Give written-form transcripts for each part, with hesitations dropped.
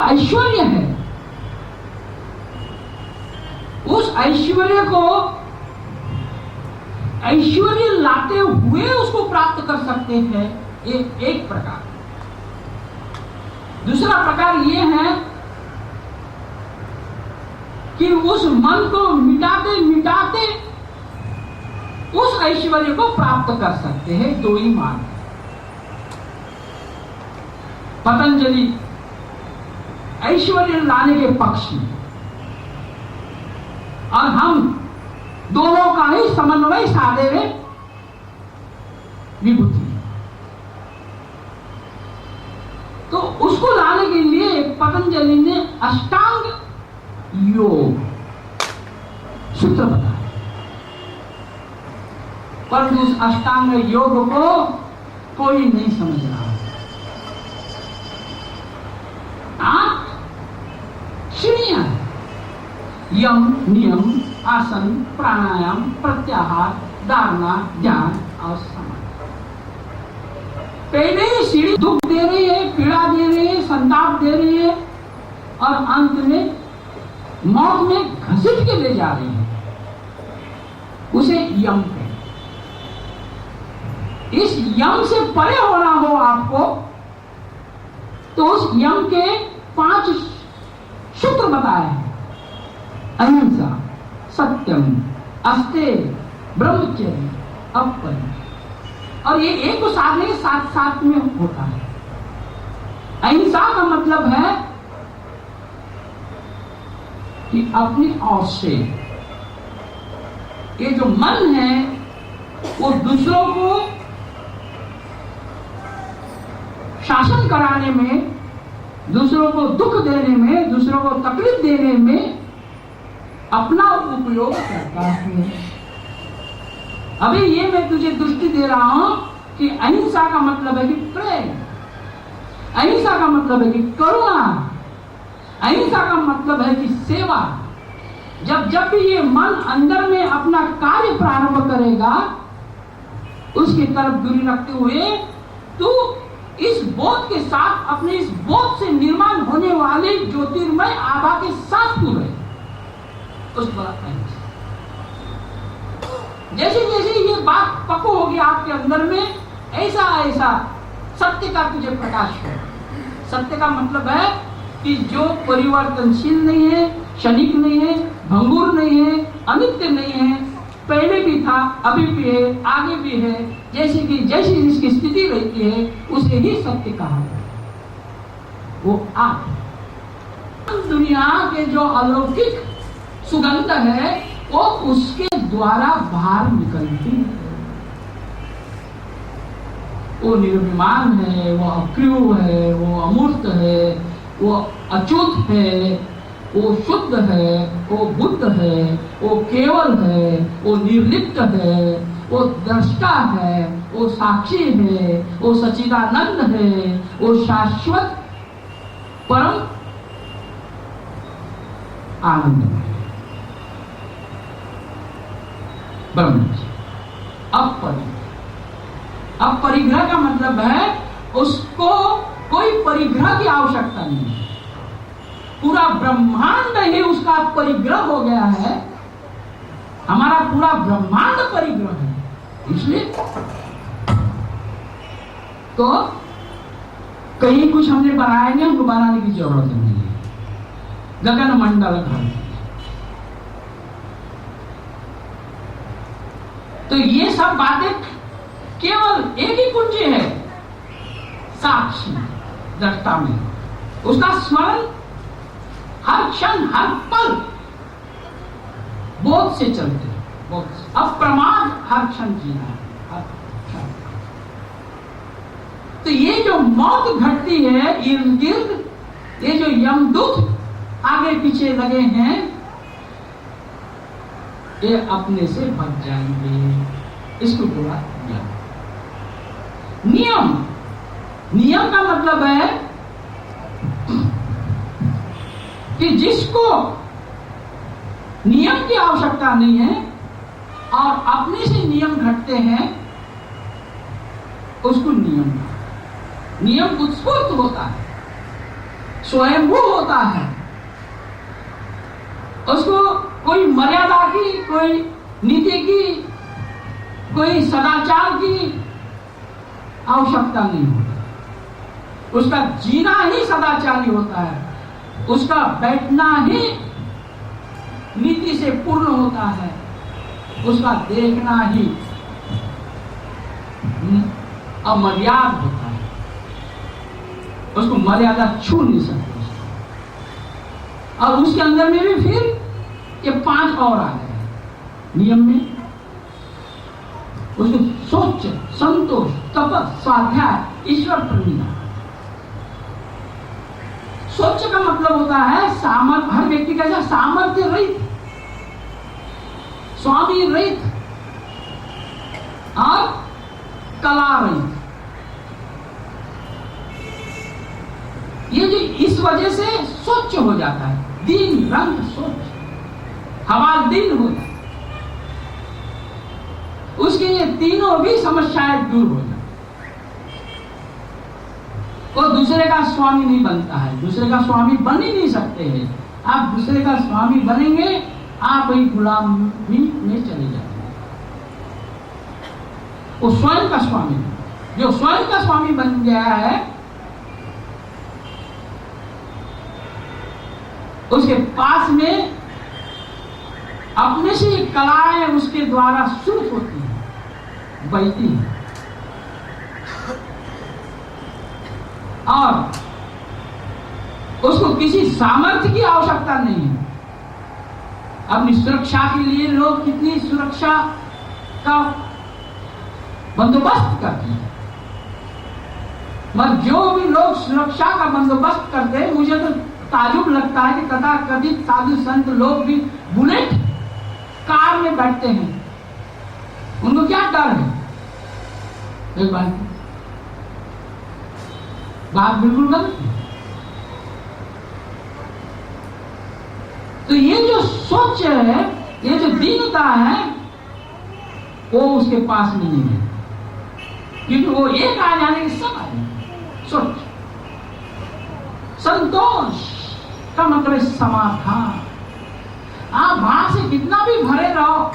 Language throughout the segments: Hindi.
ऐश्वर्य है, उस ऐश्वर्य को ऐश्वर्य लाते हुए उसको प्राप्त कर सकते हैं, एक प्रकार। दूसरा प्रकार यह है कि उस मन को मिटाते मिटाते उस ऐश्वर्य को प्राप्त कर सकते हैं। दो ही मार्ग है। पतंजलि ऐश्वर्य लाने के पक्ष में और हम दोनों का ही समन्वय साधे हुए विभूति। तो उसको लाने के लिए पतंजलि ने अष्टांग योग सूत्र बताया, परंतु उस अष्टांग योग को कोई नहीं समझ रहा। श्रेणियां है, यम, नियम, आसन, प्राणायाम, प्रत्याहार, धारणा, ध्यान और समाधि। पहले ही सीढ़ी दुख दे रही है, पीड़ा दे रही है, संताप दे रही है और अंत में मौत में घसीट के ले जा रही है। उसे यम कहते। इस यम से परे होना हो आपको तो उस यम के 5 सूत्र बताए हैं। अहिंसा, सत्यम, अस्तेय, ब्रह्मचर्य, अपरिग्रह। और ये एक को साधने के साथ साथ में होता है। अहिंसा का मतलब है कि अपनी ओर से ये जो मन है वो दूसरों को शासन कराने में, दूसरों को दुख देने में, दूसरों को तकलीफ देने में अपना उपयोग करता है। अभी ये मैं तुझे दृष्टि दे रहा हूं कि अहिंसा का मतलब है कि प्रेम, अहिंसा का मतलब है कि करुणा, अहिंसा का मतलब है कि सेवा। जब जब भी ये मन अंदर में अपना कार्य प्रारंभ करेगा उसकी तरफ दूरी रखते हुए तू इस बोध के साथ, अपने इस बोध से निर्माण होने वाले ज्योतिर्मय आभा के साथ तू रहे। उस बात जैसे जैसे ये बात पक्को होगी आपके अंदर में, ऐसा ऐसा सत्य का तुझे प्रकाश हो। सत्य का मतलब है कि जो परिवर्तनशील नहीं है, क्षणिक नहीं है, भंगुर नहीं है, अनित्य नहीं है, पहले भी था, अभी भी है, आगे भी है, जैसे कि जैसी जिसकी स्थिति रहती है उसे ही सत्य कहा है। वो आप दुनिया के जो अलौकिक सुगंध है वो उसके द्वारा बाहर निकलती है। वो निर्विमान है, वो अक्रिय है, वो अमूर्त है, वो अच्युत है, वो शुद्ध है, वो बुद्ध है, वो केवल है, वो निर्लिप्त है, वो दृष्टा है, वो साक्षी है, वो सच्चिदानंद है, वो शाश्वत परम आनंद है, ब्रह्म। अपरिग्रह का मतलब है उसको कोई परिग्रह की आवश्यकता नहीं है। पूरा ब्रह्मांड ही उसका परिग्रह हो गया है। हमारा पूरा ब्रह्मांड परिग्रह है। इसलिए तो कहीं कुछ हमने बनाया नहीं, हमको बनाने की जरूरत नहीं है। गगन मंडल घन। तो ये सब बातें केवल एक ही कुंजी है, साक्षी दृष्टा में। उसका स्मरण हर क्षण हर पल बोध से चलते, बोध से। अब प्रमाद हर क्षण जीना है, हर क्षण। तो ये जो मौत घटती है इर्द गिर्द, ये जो यमदूत आगे पीछे लगे हैं, ये अपने से बच जाएंगे। इसको पूरा नियम। नियम का मतलब है कि जिसको नियम की आवश्यकता नहीं है और अपने से नियम घटते हैं उसको नियम उत्स्फूर्त होता है। स्वयंभू होता है, उसको कोई मर्यादा की, कोई नीति की, कोई सदाचार की आवश्यकता नहीं होती। उसका जीना ही सदाचारी होता है, उसका बैठना ही नीति से पूर्ण होता है, उसका देखना ही अमर्याद होता है, उसको मर्यादा छू नहीं सकते। और उसके अंदर में भी फिर ये 5 और आ गए नियम में। उसको सोच, संतोष, तपस, स्वाध्याय, ईश्वर प्रणिधा। सोच का मतलब होता है सामर्थ्य, हर व्यक्ति का सामर्थ्य रहित, स्वामी रहित और कला रहित। ये जो इस वजह से स्वच्छ हो जाता है, दिन रंग स्वच्छ, हवा दिन हो जाता है, उसके ये तीनों भी समस्याएं दूर हो जाती। वो दूसरे का स्वामी नहीं बनता है, दूसरे का स्वामी बन ही नहीं सकते हैं। आप दूसरे का स्वामी बनेंगे, आप वही गुलामी में चले जाएंगे। वो स्वयं का स्वामी, जो स्वयं का स्वामी बन गया है, उसके पास में अपने से कलाएं उसके द्वारा शुरू होती हैं, बहती हैं, और उसको किसी सामर्थ्य की आवश्यकता नहीं है। अपनी सुरक्षा के लिए लोग कितनी सुरक्षा का बंदोबस्त करते हैं, मगर जो भी लोग सुरक्षा का बंदोबस्त करते हैं, मुझे तो ताजुब लगता है कि तथाकथित साधु संत लोग भी बुलेट कार में बैठते हैं, उनको क्या डर है? एक बात बिल्कुल गलत है। तो ये जो सोच है, ये जो दीनता है, वो उसके पास नहीं है, क्योंकि वो एक आ जाने के सब आ जाए। सोच, संतोष का मतलब है समाधान। आप बाहर से कितना भी भरे रहो,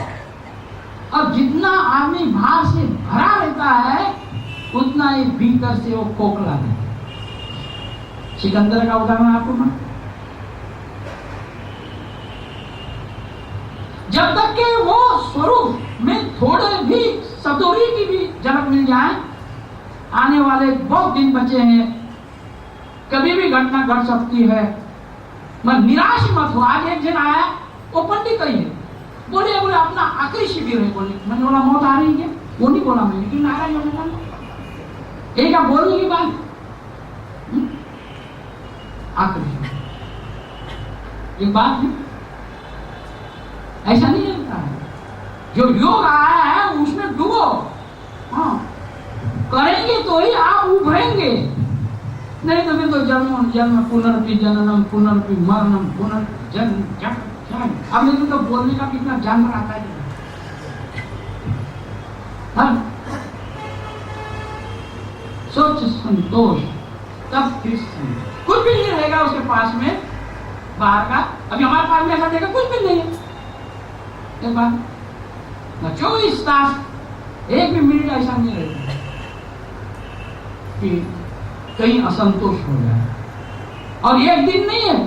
और जितना आदमी बाहर से भरा रहता है, उतना ही भीतर से वो खोखला रहता है। सिकंदर का उदाहरण आपको मैं, जब तक के वो स्वरूप में थोड़े भी सतोरी की भी झलक मिल जाए, आने वाले बहुत दिन बचे हैं, कभी भी घटना घट सकती है, मगर निराश मत हो। आज एक जन आया, वो पंडित ही है, बोले अपना आखिरी शिविर है, बोले। मैंने बोला मौत आ रही है, वो नहीं बोला मैंने, लेकिन आ रही है, एक आप बोलने की बात आखिरी एक बात नहीं, ऐसा नहीं चलता है। जो योग आया है उसमें डूबो, हाँ, करेंगे तो ही आप उभरेंगे, नहीं तो फिर तो जन्म जन्म पुनर्पि जननम पुनर्पि मरणम पुनर्जन्म जन्म। अब लेकिन तो बोलने का कितना जानवर आता है, हाँ? सोच, संतोष, तब फिर कुछ भी नहीं रहेगा उसके पास में बाहर का। अभी हमारे पास में ऐसा देखा कुछ भी नहीं है, एक बात ना, 24 तास एक भी मिनट ऐसा नहीं रहता कि कहीं असंतोष हो जाए। और एक दिन नहीं है,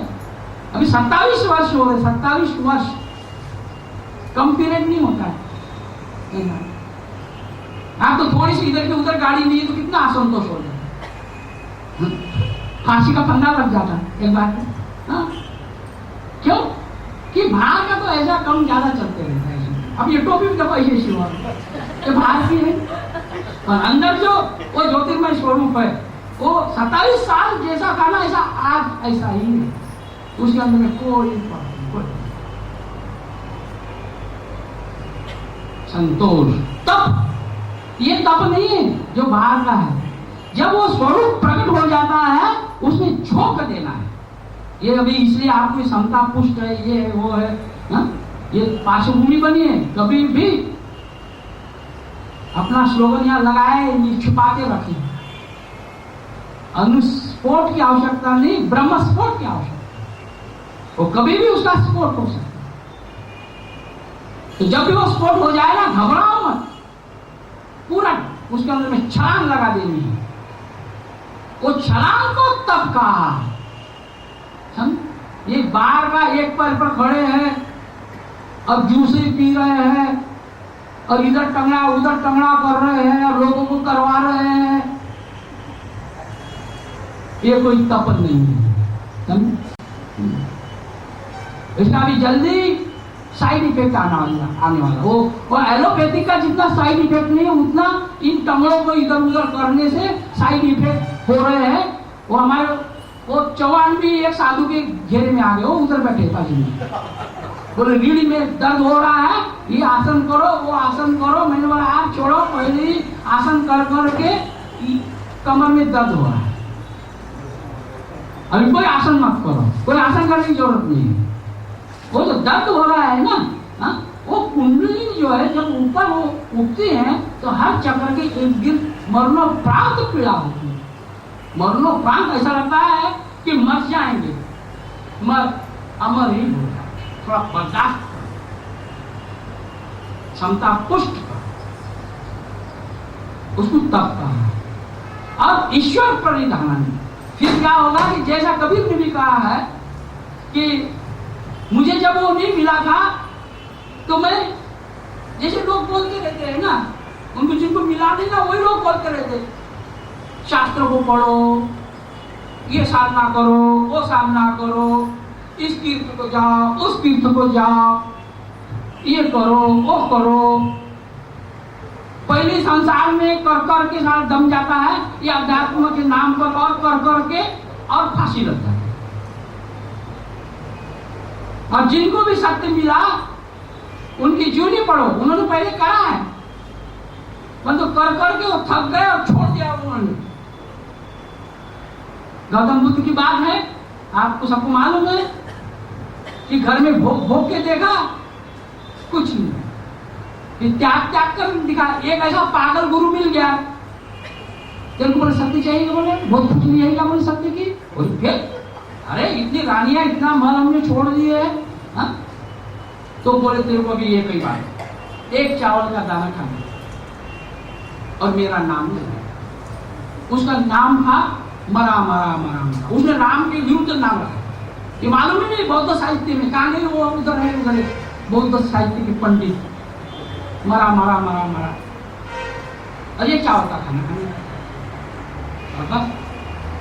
अभी 27 वर्ष हो गए, 27 वर्ष कम पीरियड नहीं होता है। आप तो थोड़ी सी इधर की उधर गाड़ी ली तो कितना असंतोष हो जाए, फांसी का फंदा लग जाता है एक बार। हाँ, क्यों कि बाहर का तो ऐसा कम ज्यादा चलते रहता है। अब ये टोपी भी देखो ऐसे हुआ, ये बाहर की है, और अंदर जो वो ज्योतिर्मय स्वरूप है, वो 27 साल जैसा था ना, ऐसा आज ऐसा ही है। उसके अंदर में कोई संतोष, तप, ये तप नहीं है जो बाहर का है। जब वो स्वरूप प्रकट हो जाता है, उसमें झोंक देना है। ये अभी इसलिए आपकी क्षमता पुष्ट है, ये है, वो है, हा? ये पार्श्वभूमि बनी है। कभी भी अपना स्लोगन यहाँ लगाए, छुपा के रखें, स्फोट की आवश्यकता नहीं, ब्रह्म स्फोट की आवश्यकता, वो कभी भी उसका स्फोट हो सकता। तो जब भी वो स्फोट हो जाए ना, घबराओ मत, पूरा उसके अंदर में छलांग लगा देनी है। वो छलांग को तब कहा, हम ये बाहर का एक पैर पर खड़े हैं और जूस ही पी रहे हैं और इधर टंगड़ा उधर टंगड़ा कर रहे हैं और लोगों को करवा रहे हैं, ये कोई तप नहीं है। इसका भी जल्दी साइड इफेक्ट आने वाला। वो एलोपैथी का जितना साइड इफेक्ट नहीं है, उतना इन टंगड़ों को इधर उधर करने से साइड इफेक्ट हो रहे हैं। वो हमारे वो चौहान भी एक साधु के घेरे में आ गए, वो उधर बैठे ताजी में, बोले रीढ़ में दर्द हो रहा है, ये आसन करो वो आसन करो। मैंने बोला आप छोड़ो, पहले ही आसन कर करके कमर में दर्द हो रहा है, अभी कोई आसन मत करो, कोई आसन करने की जरूरत नहीं है। वो जो दर्द हो रहा है ना, वो कुंडली जो है जब ऊपर वो उठती है तो हर चक्र के इर्द गिर्द मरणोपरांत पीड़ा होती है। मरणोपरांत ऐसा लगता है कि मर जाएंगे, मर अमर ही होगा। थोड़ा बर्दाश्त क्षमता पुष्ट उसको तप कहा। अब ईश्वर प्रणिधान, फिर क्या होगा कि जैसा कबीर ने भी कहा है कि मुझे जब वो नहीं मिला था तो मैं, जैसे लोग बोलते रहते हैं ना, उनको जिनको मिला नहीं ना वही लोग बोलते रहते, शास्त्र को पढ़ो, ये साधना करो, वो साधना करो, इस तीर्थ को जाओ, उस तीर्थ को जाओ, ये करो वो करो। पहले संसार में कर कर के साथ दम जाता है, ये अध्यात्म के नाम पर और कर कर के और फांसी लगता है। और जिनको भी सत्य मिला उनकी जीवनी पढ़ो, उन्होंने पहले करा है, मतलब कर कर के वो थक गए और छोड़ दिया उन्होंने। गौतम बुद्ध की बात है, आपको सबको मालूम है कि घर में भोग भोग के देखा कुछ नहीं, फिर त्याग त्याग कर दिखा। एक ऐसा पागल गुरु मिल गया, तेरे को बोले सत्य चाहिए, बोले बहुत कुछ नहीं है क्या, बोले सत्य की, और फिर अरे इतनी रानियां इतना मल हमने छोड़ दिए है, तो बोले तेरे को अभी एक ही बात, एक चावल का दाना खाना और मेरा नाम ले। उसका नाम था मरा मरा मरा मरा, उसने राम के विरुद्ध नाम रखा। ये मालूम ही नहीं बौद्ध साहित्य में कहा गए, वो उधर है उधर है बौद्ध साहित्य के पंडित, मरा मरा मरा मरा, अरे चावल का खाना खाना, बस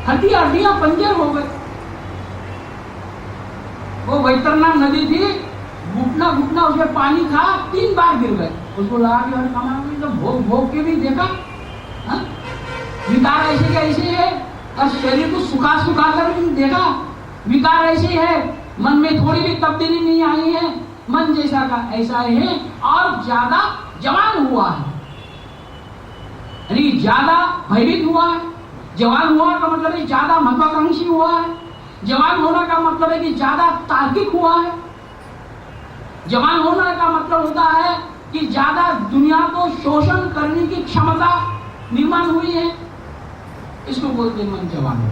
हड्डियां हड्डियां पंजर हो गए। वो वैतरनाथ नदी थी, घुटना घुटना उसमें पानी था, 3 बार गिर गए। उसको लगा कि तो भोग भोग के भी देखा, विकार ऐसे के ऐसे है, और शरीर को सुखा सुखा कर भी देखा, विकार ऐसे है, मन में थोड़ी भी तब्दीली नहीं आई है, मन जैसा का ऐसा है, और ज्यादा जवान हुआ है, यानी ज्यादा भयभीत हुआ है। जवान हुआ का मतलब है ज्यादा महत्वाकांक्षी हुआ है। जवान होना का मतलब है कि ज्यादा तार्किक हुआ है। जवान होने का मतलब होता है कि ज्यादा दुनिया को शोषण करने की क्षमता निर्माण हुई है, इसको बोलते मन जवान हो।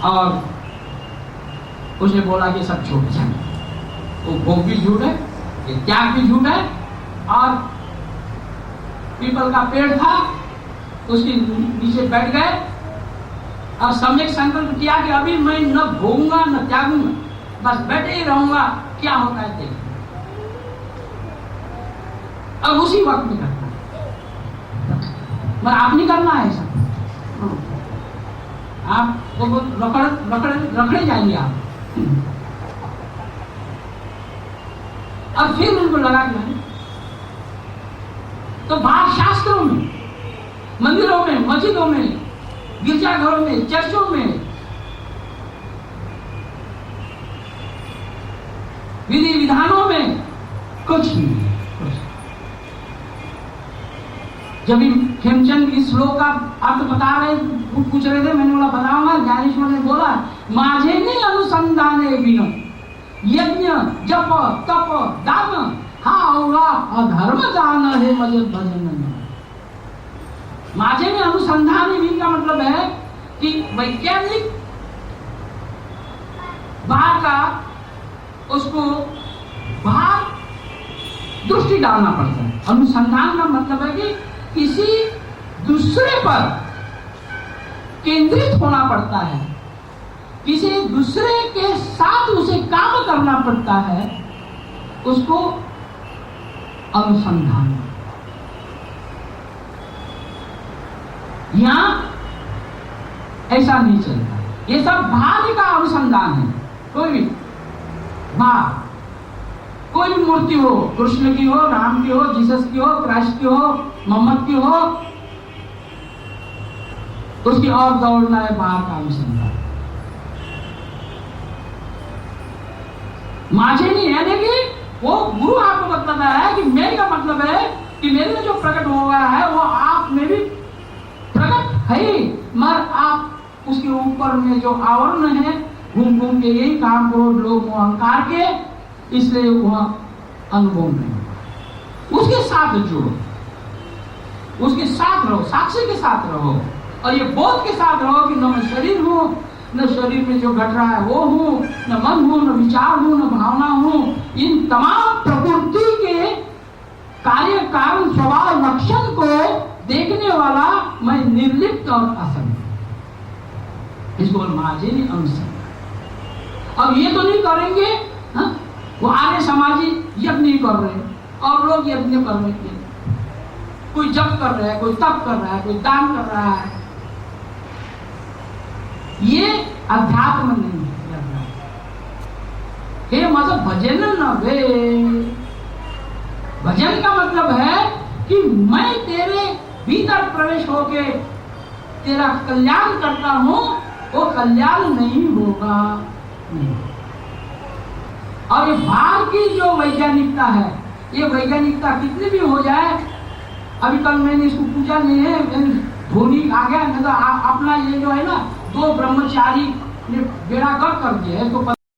और उसने बोला कि सब झूठ है, वो भोग भी झूठ है, ये त्याग भी झूठ है। और पीपल का पेड़ था, उसके नीचे बैठ गए और सम्यक संकल्प किया कि अभी मैं न भोगूंगा न त्यागूंगा, बस बैठे ही रहूंगा, क्या होता है देखिए। अब उसी वक्त में करना है, मगर आप नहीं करना है ऐसा, आप रखड़े जाएंगे आप। और फिर उनको लगा कि तो बाहर शास्त्रों में, मंदिरों में, मस्जिदों में, गिरजाघरों में, चर्चों में विधि विधानों में कुछ नहीं है। जब हेमचंद इस श्लोक का अर्थ बता रहे, पूछ रहे थे, मैंने बोला बताऊंगा। ज्ञानेश्वर ने बोला माझे ने अनुसंधाने बिना यज्ञ जप तप दान हा होगा अधर्म दान है मजद भजन। माझे में अनुसंधान भी का मतलब है कि वैज्ञानिक बाहर का उसको बाहर दृष्टि डालना पड़ता है। अनुसंधान का मतलब है कि किसी दूसरे पर केंद्रित होना पड़ता है, किसी दूसरे के साथ उसे काम करना पड़ता है, उसको अनुसंधान। यहां ऐसा नहीं चलता, ये सब बाहर का अनुसंधान है। कोई भी बाहर कोई भी मूर्ति हो, कृष्ण की हो, राम की हो, जीसस की हो, क्राइस्ट की हो, मोहम्मद की हो, उसकी और दौड़ना है बाहर का अनुसंधान। माझे नहीं है, लेकिन वो गुरु आपको बताता है कि मेरे का मतलब है कि मेरे में जो प्रकट हो गया है वो आप में भी प्रकट है, मगर आप उसके ऊपर में जो आवरण है घूम घूम के यही काम करो लोग अहंकार के, इसलिए वह अनुभव नहीं होगा। उसके साथ जुड़ो, उसके साथ रहो, साक्षी के साथ रहो, और ये बोध के साथ रहो कि न मैं शरीर हूं, न शरीर में जो घट रहा है वो हूं, न मन हूं, न विचार हूं, न भावना हूं। इन तमाम प्रकृति के कार्य कारण स्वभाव लक्षण को देखने वाला मैं निर्लिप्त और असंग, इसको माझे नहीं अनुसंग। अब ये तो नहीं करेंगे, हा? वो आर्य समाजी यज्ञ नहीं कर रहे और लोग यज्ञ कर रहे हैं, कोई जप कर रहा है, कोई तप कर रहा है, कोई दान कर रहा है, ये अध्यात्म नहीं है। हे मतलब भजन न वे, भजन का मतलब है कि मैं तेरे भीतर प्रवेश होके तेरा कल्याण करता हूं, वो कल्याण नहीं होगा। नहीं। और ये बाहर की जो वैज्ञानिकता है, ये वैज्ञानिकता कितनी भी हो जाए, अभी कल मैंने इसको पूछा नहीं है, धोनी आ गया, अपना ये जो है ना, 2 ब्रह्मचारी ने बेड़ा गर्क कर दिया है, इसको